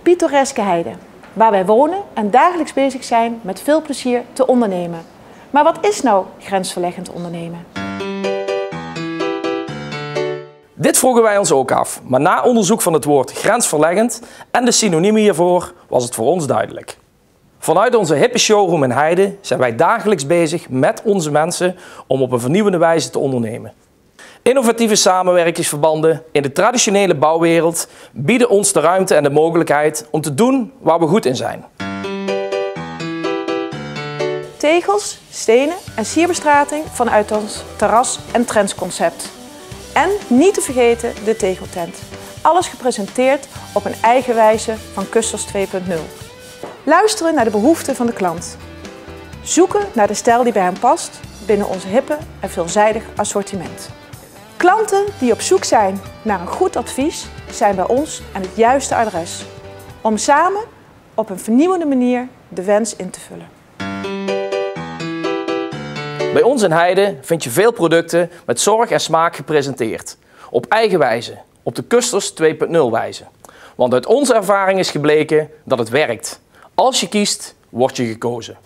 pittoreske heide, waar wij wonen en dagelijks bezig zijn met veel plezier te ondernemen. Maar wat is nou grensverleggend ondernemen? Dit vroegen wij ons ook af, maar na onderzoek van het woord grensverleggend en de synoniemen hiervoor was het voor ons duidelijk. Vanuit onze hippe showroom in Heide zijn wij dagelijks bezig met onze mensen om op een vernieuwende wijze te ondernemen. Innovatieve samenwerkingsverbanden in de traditionele bouwwereld bieden ons de ruimte en de mogelijkheid om te doen waar we goed in zijn. Tegels, stenen en sierbestrating vanuit ons terras- en trendsconcept. En niet te vergeten de tegeltent. Alles gepresenteerd op een eigen wijze van Custers 2.0. Luisteren naar de behoeften van de klant. Zoeken naar de stijl die bij hem past binnen ons hippe en veelzijdig assortiment. Klanten die op zoek zijn naar een goed advies zijn bij ons aan het juiste adres. Om samen op een vernieuwende manier de wens in te vullen. Bij ons in Heide vind je veel producten met zorg en smaak gepresenteerd. Op eigen wijze, op de Custers 2.0 wijze. Want uit onze ervaring is gebleken dat het werkt. Als je kiest, word je gekozen.